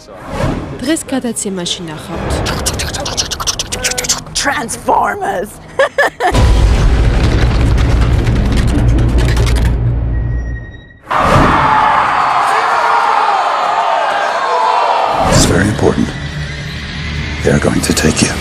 დღეს გადაცემაში ნახავთ. Transformers. It's very important. They're going to take you.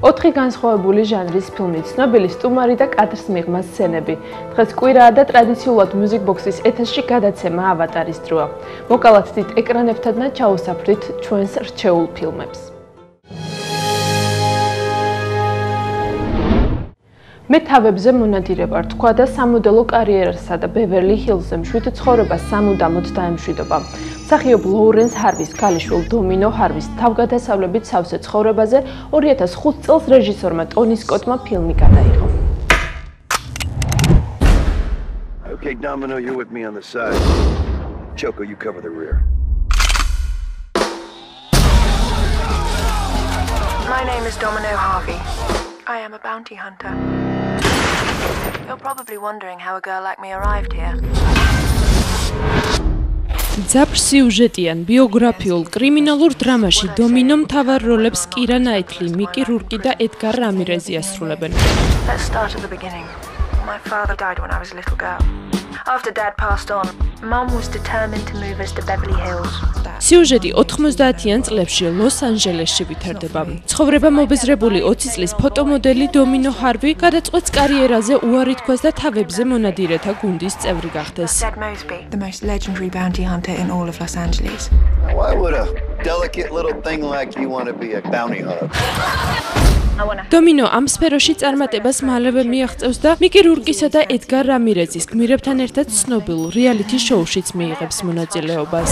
ოთხი განსხვავებული ჟანრის ფილმი, ცნობილი სტუმარი და კადრს მიღმა სცენები. დღეს კვირაა და ტრადიციულად Music Box-ის ეთერში გადაცემა ავატარის დროა. მოკალათ დიდ ეკრანებთან და ჩაუსაფრით ჩვენს რჩეულ ფილმებს. მე თავებზე მონადირე ვარ თქვა და სამოდელო კარიერასა და ბევერლი ჰილზზე მშვიდ ცხოვრებას სამუდამოდ დაემშვიდობა. მსახიობ ლოურენს ჰარვის ქალიშვილ დომინო ჰარვის თავგადასავლებით სავსე ცხოვრებაზე 2005 წელს რეჟისორმა ტონი სკოტმა ფილმი გადაიღო. Okay, Domino, you're with me on the side. Choco, you cover the rear. My name is Domino Harvey. I am a bounty hunter. You're probably wondering how a girl like me arrived here. ძაბრ სიუჟეტიან ბიოგრაფიულ კრიმინალურ დრამაში დომინო მთავარ როლებს კირა ნაიტლი, მიკი რურკი და ედგარ რამირეზი ასრულებენ. Let's start at the beginning. My father died when I was a little girl. After Dad passed on, Mum was determined to move us to Beverly Hills. სიუჟეტი 90-იან წლებში ლოს-ანჯელესში ვითარდება. ცხოვრება მობეზრებული 20 წლის ფოტომოდელი დომინო ჰარვი გადაწყვეტს კარიერაზე უარი თქვას და თავებზე მონადირეთა გუნდის წევრი გახდეს. Ted Mosby, the most legendary bounty hunter in all of Los Angeles. Why would a delicate little thing like you want to be a bounty hunter? დომინო ამ სფეროში წარმატებას მალევე მიაღწევს და მიკი რურკისა და ედგარ რამირეზის გმირებთან ერთად ცნობილ რეალითი შოუშიც მიიღებს მონაწილეობას.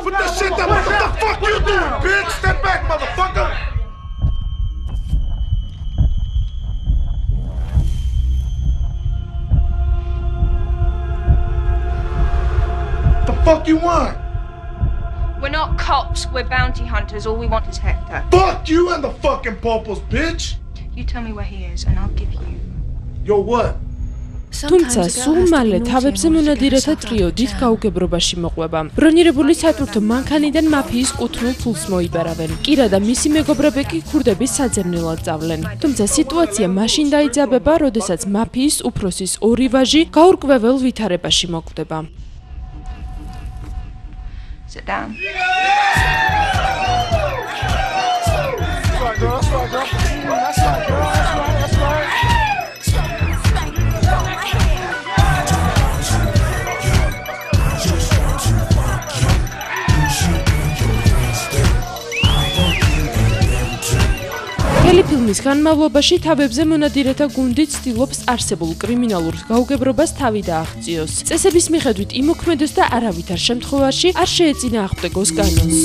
Put that shit down. What the fuck you doing, bitch? Step back, motherfucker. The fuck you want? We're not cops, we're bounty hunters. All we want is Hector. Fuck you and the fucking popos, bitch. You tell me where he is and I'll give you. Yo, what? თუმცა სულ მალე თავებზე მონადირეთა ტრიო დიდ გაუგებრობაში მოყვება. ბრონირებული სატვირთო მანქანიდან მაფიის კუთვნილ ფულს მოიბარავენ. კირა და მისი მეგობრები კი ქურდების საძებნელად წავლენ. თუმცა სიტუაცია მაშინ დაიძაბება, როდესაც მაფიის უფროსის ორი ვაჟი გაურკვეველ ვითარებაში მოკვდება. Sit down. ფილმის განმავლობაში თავებზე მონადირეთა გუნდი ცდილობს არსებულ კრიმინალურ გაუგებრობას თავი დააღწიოს. წესების მიხედვით იმოქმედოს და არავითარ შემთხვევაში არ შეეწინააღმდეგოს კანონს.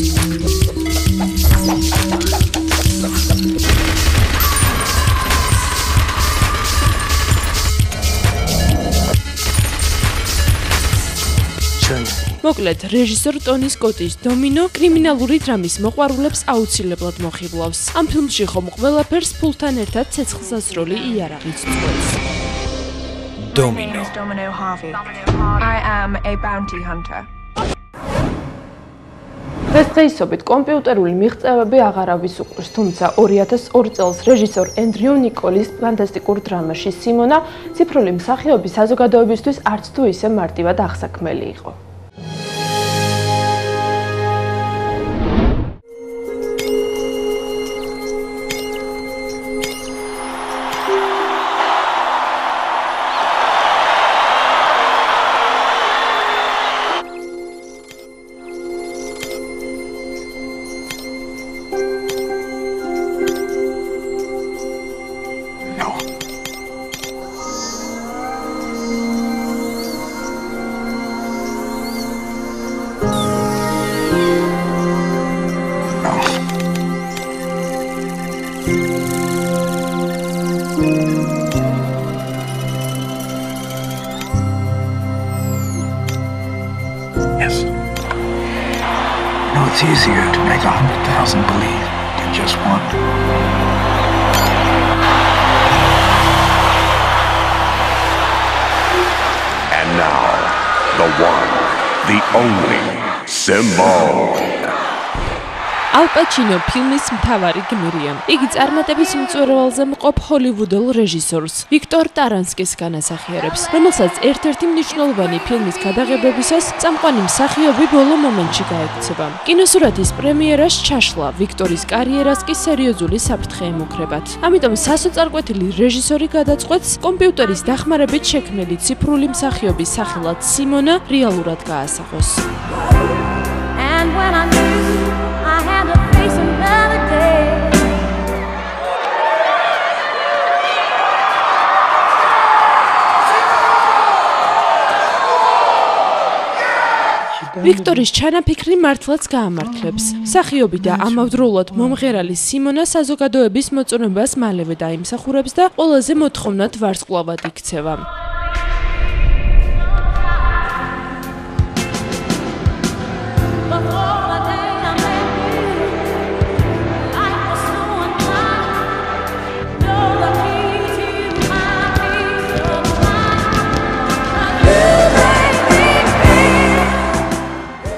მოკლედ, რეჟისორ ტონი სკოტის დომინო კრიმინალური დრამის მოყვარულებს აუცილებლად მოხიბლავს. ამ ფილმში ხომ ყველაფერს ფულთან ერთად ცეცხლსასროლი იარაღიც წყვეტს. Domino. Domino Harvey. I am a bounty hunter. დღესდღეობით კომპიუტერული მიღწევები აღარავის უყურს, თუმცა 2002 წელს რეჟისორ ენდრიუ ნიკოლის ფანტასტიკურ დრამაში სიმონა ციფრული მსახიობის საზოგადოებისთვის არც თუ ისე მარტივად აღსაქმელი იყო. It's easier to make 100,000 believe. just one. And now, the one, the only, Simone. ალ პაჩინო ფილმის მთავარი გმირია. იგი წარმატების მწვერვალზე მყოფ ჰოლივუდელ რეჟისორს ვიქტორ ტარანსკის განასახიერებს, რომელსაც ერთ-ერთი მნიშვნელოვანი ფილმის გადაღებებისას წამყვანი მსახიობი ბოლო მომენტში გაექცევა. კინოსურათის პრემიერას ჩაშლა ვიქტორის კარიერას კი სერიოზული საფრთხე ემუქრებათ. ამიტომ სასოწარკვეთილი რეჟისორი გადაწყვეტს კომპიუტერის დახმარებით შექმნილი ციფრული მსახიობის სახელად სიმონა რეალურად გაასახოს. And when I knew I had to face another day. ვიქტორის ჩანაფიქრი მართლაც გაამართლებს. მსახიობი და ამავდროულად მომღერალი სიმონა საზოგადოების მოწონებას მალევე დაიმსახურებს და ყველაზე მოთხოვნად ვარსკვლავად იქცევა.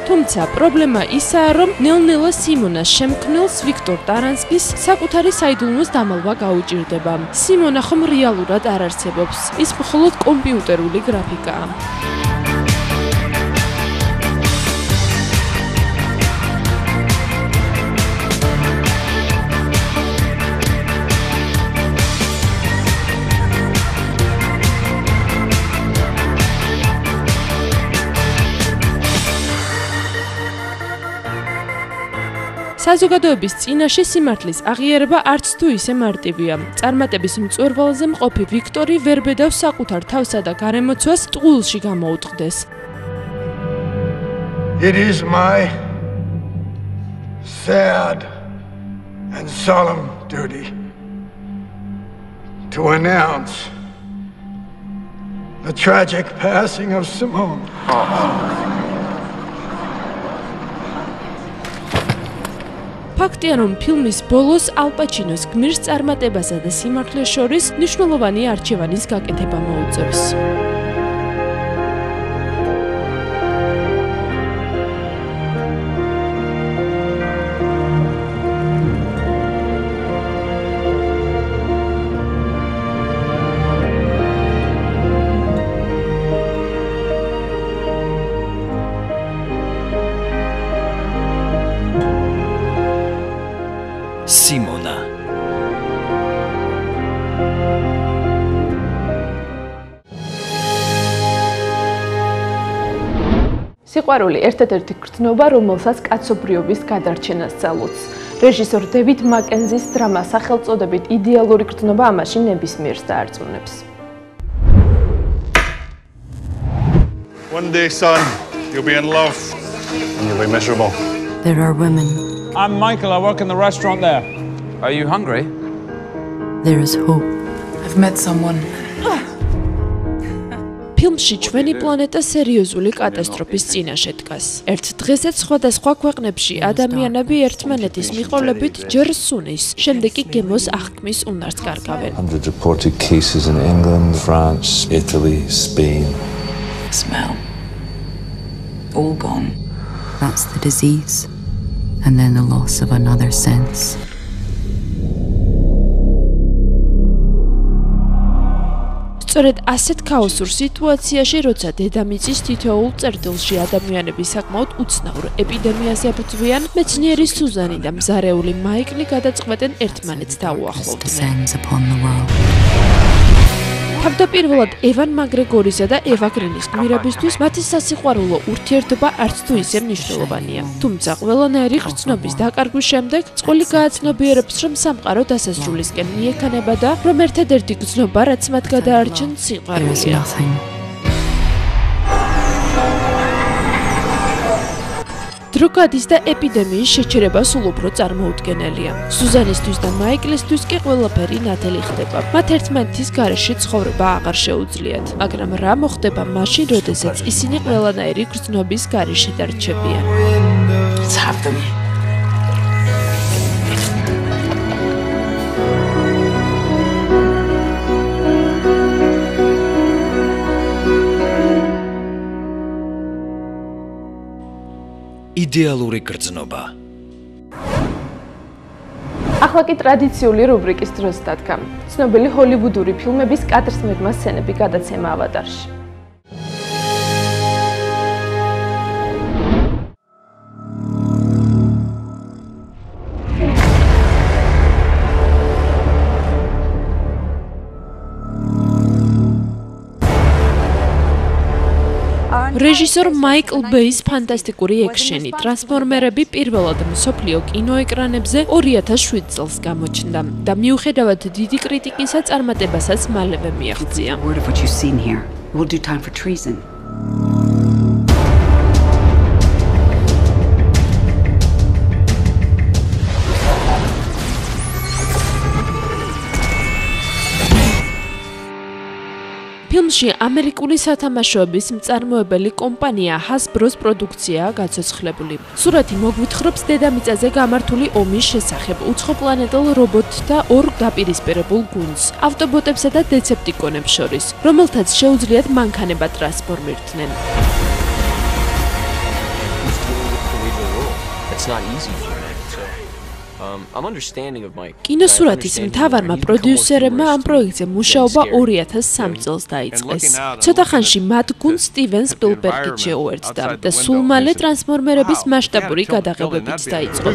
თუმცა პრობლემა ისაა, რომ ნელ-ნელა სიმონას შემქმნელს ვიქტორ ტარანსკის საკუთარი საიდუმლოს დამალვა გაუჭირდება. სიმონა ხომ რეალურად არ არსებობს, ის მხოლოდ კომპიუტერული გრაფიკაა. საზოგადოების წინაშე სიმართლის აღიარება არც თუ ისე მარტივია. წარმატების მწვერვალზე მყოფი ვიქტორი ვერ ბედავს საკუთარ თავსა და გარემოცვას ტყუილში გამოუტყდეს. It is my sad and solemn duty to announce the tragic passing of Simone. ფაქტია, რომ ფილმის ბოლოს ალ პაჩინოს გმირს წარმატებასა და სიმართლეს შორის მნიშვნელოვანი არჩევანის გაკეთება მოუწევს. Simona. სიყვარული ერთ-ერთი გრძნობა, რომელსაც კაცობრიობის გადარჩენას ძალუძს. რეჟისორ დევიდ მაკენზის დრამა სახელწოდებით იდეალური გრძნობა ამაში ნებისმიერს დაარწმუნებს. One day, son, you'll be in love and you'll be miserable. There are women. I'm Michael, I work in the restaurant there. Are you hungry? There is hope. I've met someone. ფილმში ჩვენი პლანეტა სერიოზული კატასტროფის წინაშე დგას. ერთ დღესაც სხვადასხვა ქვეყნებში ადამიანები ერთმანეთის მიყოლებით ჯერ სუნის, შემდეგ კი გემოს აღქმის უნარს კარგავენ. 100 reported cases in England, France, Italy, Spain. Smell. All gone. That's the disease. And then the loss of another sense. სწორედ ასეთ ქაოსურ სიტუაციაში, როცა დედამიწის თითოეულ წერტილში ადამიანები საკმაოდ უცნაურ ეპიდემიას ებრძვიან, მეცნიერი სუზანი და მზარეული მაიკლი გადაწყვეტენ ერთმანეთს დაუახლოვდნენ. თავდაპირველად ევან მაკგრეგორისა და ევა გრინის გმირებისთვის მათი სასიყვარულო ურთიერთობა არც თუ ისე მნიშვნელოვანია. თუმცა ყველანაირი გრძნობის დაკარგვის შემდეგ წყული გააცნობიერებს, რომ სამყარო დასასრულისკენ მიექანება და რომ ერთადერთი გრძნობა, რაც მათ გადაარჩენ, სიყვარულია. დრო გადის და ეპიდემიის შეჩერება სულ უფრო წარმოუდგენელია. სუზანისთვის და მაიკლისთვის კი ყველაფერი ნათელი ხდება. მათ ერთმანეთის გარეშე ცხოვრება აღარ შეუძლიათ. მაგრამ რა მოხდება მაშინ, როდესაც ისინი ყველანაირი გრძნობის გარეშე დარჩებიან? Let's have them. იდეალური გრძნობა. ახლა კი ტრადიციული რუბრიკის დროს დადგა. ცნობილი ჰოლივუდური ფილმების კადრსმერგმა სცენები გადაცემა ავატარში. რეჟისორ მაიკლ ბეის ფანტასტიკური ექშენი ტრანსფორმერები პირველად მსოფლიო კინოეკრანებზე 2007 წელს გამოჩნდა და მიუხედავად დიდი კრიტიკისა წარმატებასაც მალევე მიაღწია. ფილმში ამერიკული სათამაშოების მწარმოებელი კომპანია Hasbro-ს პროდუქციაა გაცოცხლებული. სურათი მოგვითხრობს დედამიწაზე გამართული ომის შესახებ უცხოპლანეტელ რობოტთა ორ დაპირისპირებულ გუნდს, ავტობოტებსა და დეცეპტიკონებს შორის, რომელთაც შეუძლიათ მანქანება ტრანსფორმირდნენ. კინოსურათის მთავარმა პროდიუსერებმა ამ პროექტზე მუშაობა 2003 წელს დაიწყეს. ცოტა ხანში მათ გუნდს სტივენ სპილბერგი შეუერთდა და სულ მალე ტრანსფორმერების მასშტაბური გადაღებებიც დაიწყო.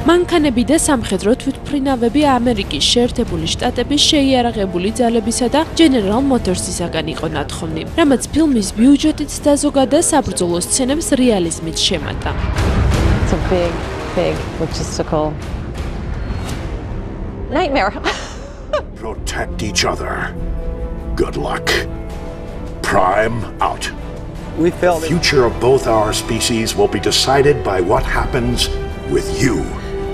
მანქანები და სამხედრო თვითმფრინავები ამერიკის შეერთებული შტატების შეიარაღებული ძალებისა და General Motors-ისაგან იყო ნათხოვნი, რამაც ფილმის ბიუჯეტით და ზოგადად საბრძოლო სცენებს რეალიზმით შემატა. It's a big logistical nightmare. Protect each other. Good luck. Prime out. We felt the future of both our species will be decided by what happens with you.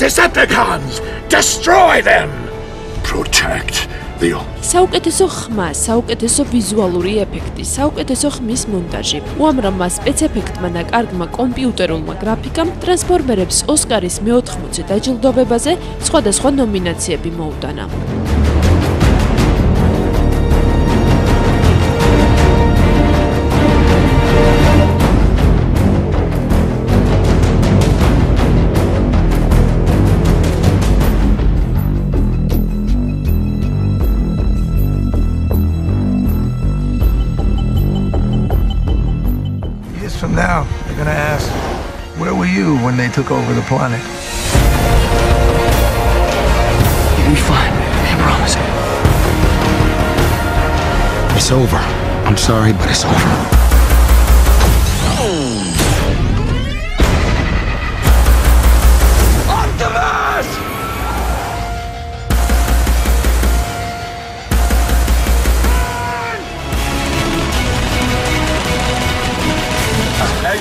Decepticons! Destroy them! Protect the... საუკეთესო ხმა, საუკეთესო ვიზუალური ეფექტი, საუკეთესო ხმის მონტაჟი, უამრავმა სპეცეფექტმა და კარგმა კომპიუტერულმა გრაფიკამ ტრანსფორმერებს ოსკარის მე-80 დაჯილდოვებაზე სხვადასხვა ნომინაციები მოუტანა. From now, they're gonna ask, where were you when they took over the planet? You'll be fine, I promise. It's over. I'm sorry, but it's over. Optimus!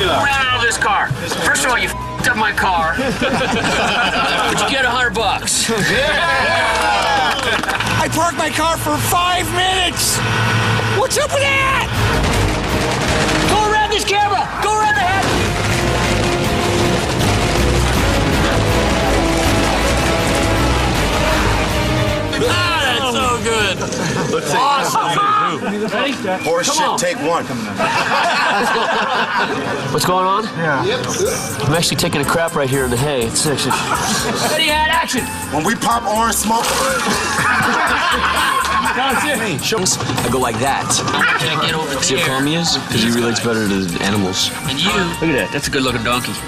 Ran out of this car. First of all, you f***ed up my car. But you get $100. I parked my car for 5 minutes! What's up with that? Go around this camera! Go around the head! That's so good! Awesome! Ready? Horse shit, take one. What's going on? Yeah. I'm actually taking a crap right here in the hay. It's actually... Ready, hat, action! When we pop orange smoke... I go like that. Can't get over here. See how calm he is? Because he relates better to animals. And you... Look at that. That's a good-looking donkey. 2,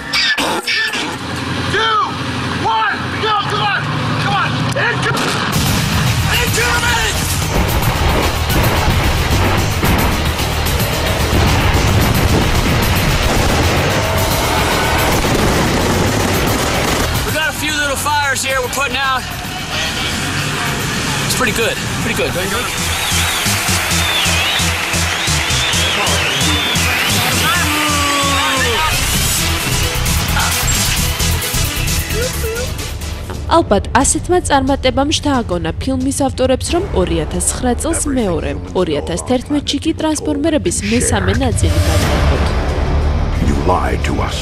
1, go! Come on! Come on! Into me! tires here we're putting out. It's pretty good, don't you think? ალბათ ასეთმა წარმატებამ შთააგონა ფილმის ავტორებს, რომ 2009 წელს მეორე, 2011-ში კი ტრანსფორმერების მესამე ნაწილი გადაიღოთ. You lied to us.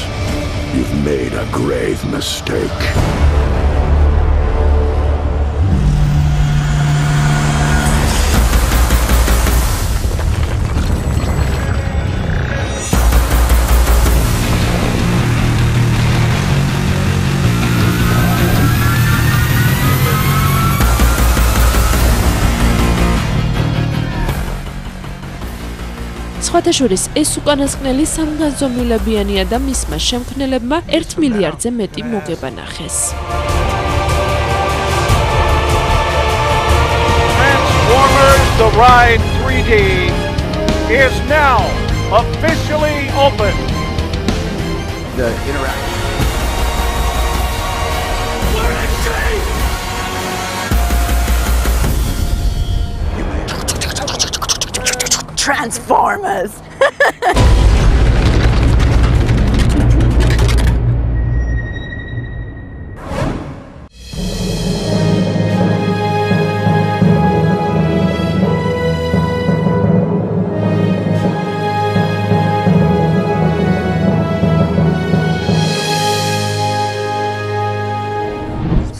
You've made a grave mistake. სხვათა შორის ეს უკანასკნელი სამგანზომილებიანია და მისმა შემქმნელებმა 1 მილიარდზე მეტი მოგება ნახეს. Transformers The Ride 3D is now officially open. The interaction. Transformers!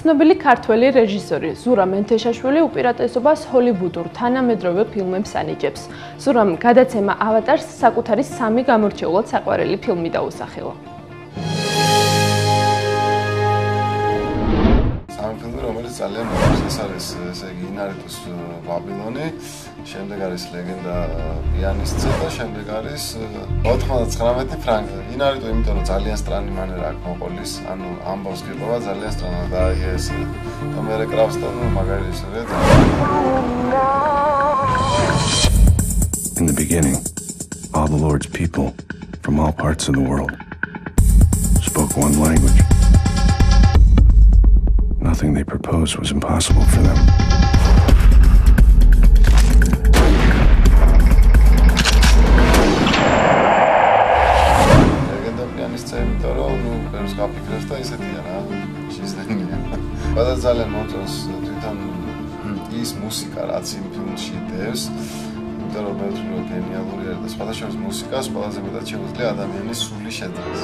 ცნობილი ქართველი რეჟისორი ზურა მენთეშაშვილი უპირატესობას ჰოლივუდურ თანამედროვე ფილმებს ანიჭებს. ზურამ გადაცემა ავატარს საკუთარი 3 გამორჩეულად საყვარელი ფილმი დაუსახელა. სამი ფილმი, რომელიც ძალიან მოგვიწევს, ეს არის ესე იგი ინარიტუს ბაბილონი, შემდეგ არის ლეგენდა პიანისტზე და შემდეგ არის 99 ფრანკი. ინარიტუ იმიტომ რომ ძალიან სტრანი მანერა აქვს მოყოლის, ანუ ამბავს გიყობა ძალიან სტრანად და ეს თომერე კრავს და მაგარი ისე In the beginning, all the Lord's people from all parts of the world spoke one language. Nothing they proposed was impossible for them. Բայց ძალიან მომწონს თვითონ ის მუსიკა, რაც იმ ფილმში დევს, იმიტომ რომ მე ვთვლი რომ გენიალური არის და სხვადასხვა მუსიკას ყველაზე მეტად შეუძლია ადამიანის სული შეძლოს.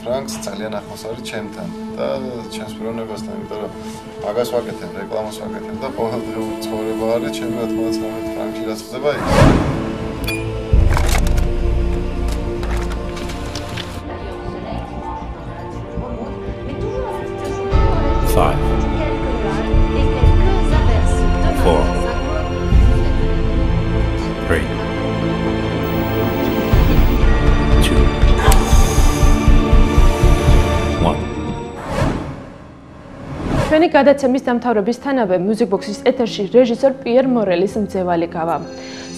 ფრანკს ძალიან ახლოს არის ჩემთან და ჩემს პიროვნებასთან, იმიტომ რომ მაგას ვაკეთებ, რეკლამას ვაკეთებ და ყოველდღიური ცხოვრება არის ჩემი 99 ფრანკი რაც ხდება ის. ჩვენი გადაცემის დამთავრებისთანავე Music Box-ის ეთერში რეჟისორ პიერ მორელის მძევალი გავა.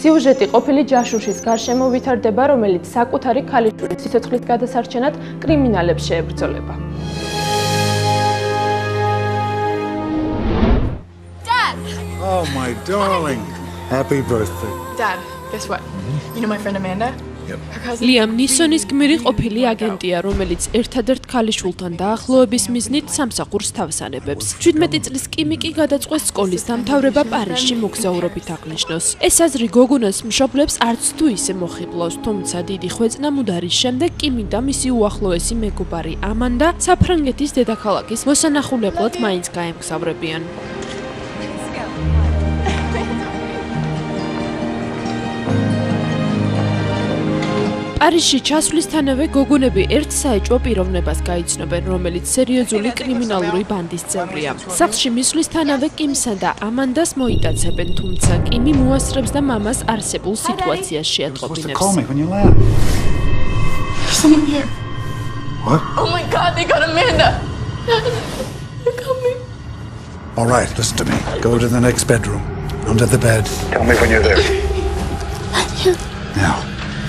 სიუჟეტი ყოფილი ჯაშუშის გარშემო ვითარდება, რომელიც საკუთარი ქალიშვილის სიცოცხლის გადასარჩენად კრიმინალებს შეებრძოლება. Dad! Oh my darling. Happy birthday. Dad, guess what? You know my friend Amanda? Liam Neesonis გმირი ყოფილი აგენტია, რომელიც ერთადერთ ქალიშვილთან დაახლოების მიზნით სამსახურს თავს ანებებს. 17 წლის კიმიკი გადაწყვეტს სკოლის დამთავრება პარიზში მოგზაურობით აღნიშნოს. ეს აზრი გოგონას მშობლებს არც თუ ისე მოხიბლავს, თუმცა დიდი ხვეწნამუდარის შემდეგ კიმი და მისი უახლოესი მეგობარი ამანდა საფრანგეთის დედაქალაქის მოსანახულებლად მაინც გაემგზავრებიან. პარიზში ჩასვლისთანავე გოგონები ერთ საეჭვო პიროვნებას გაიცნობენ, რომელიც სერიოზული კრიმინალური ბანდის წევრია. სახლში მისვლისთანავე კიმსა და ამანდას მოიტაცებენ, თუმცა კიმი მოასწრებს და მამას არსებულ სიტუაციას შეატყობინებს. Someone here. What? Oh my God, they got Amanda. They're coming. All right, listen to me. Go to the next bedroom. Under the bed. Tell me when you're there. Now,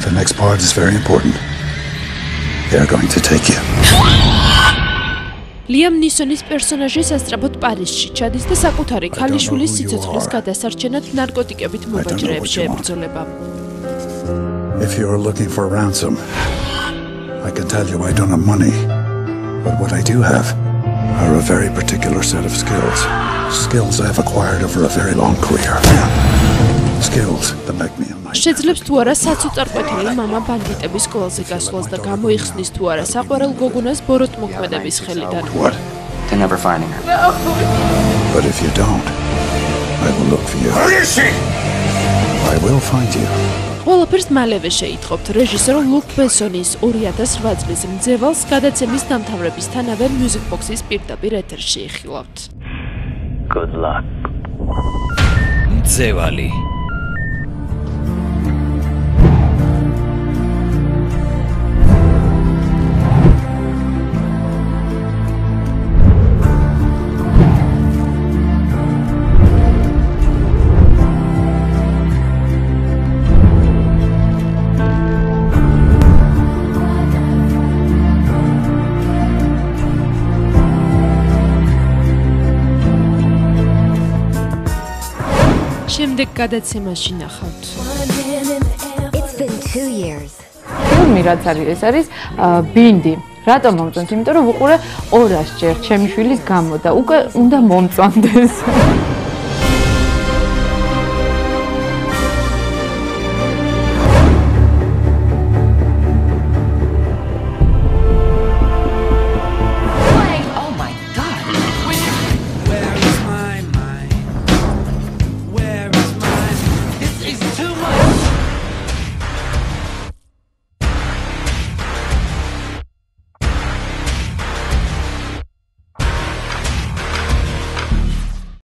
the next part is very important. They're going to take you. Liam Neesonis პერსონაჟი სასწრაფოდ პარიზში ჩადის და საკუთარი ქალიშვილის სიცოცხლის გადასარჩენად ნარკოტიკებით მობაჭრეებს შეებრძოლება. If you're looking for ransom, I can tell you I don't have money. But what I do have are a very particular set of skills. Skills I've acquired over a very long career. Skills that make me a knight. შეძლებს თუ არა საცუწარკვეთილი მამა ბანდიტების სკოლაზე გასვლას და გამოიხსნის თუ არა საყვარელ გოგონას ბოროტმოქმედების ხელიდან. What? They're never finding her. No. But if you don't, I will look for you. Where is she? I will find you. ყველაფერს მალევე შეიტყობთ რეჟისორ ლუკ ბესონის 2008 წლის მძევალს გადაცემის დამთავრებისთანავე Music Box-ის პირდაპირ ეთერში იხილავთ. Good luck. მძევალი. შემდეგ გადაცემაში ნახავთ. It's been 2 years. ფილმი რაც არის ეს არის ბინდი. რატომ მომწონს? იმიტომ რომ უყურე 200 ჯერ ჩემი შვილის გამო და უკვე უნდა მომწონდეს.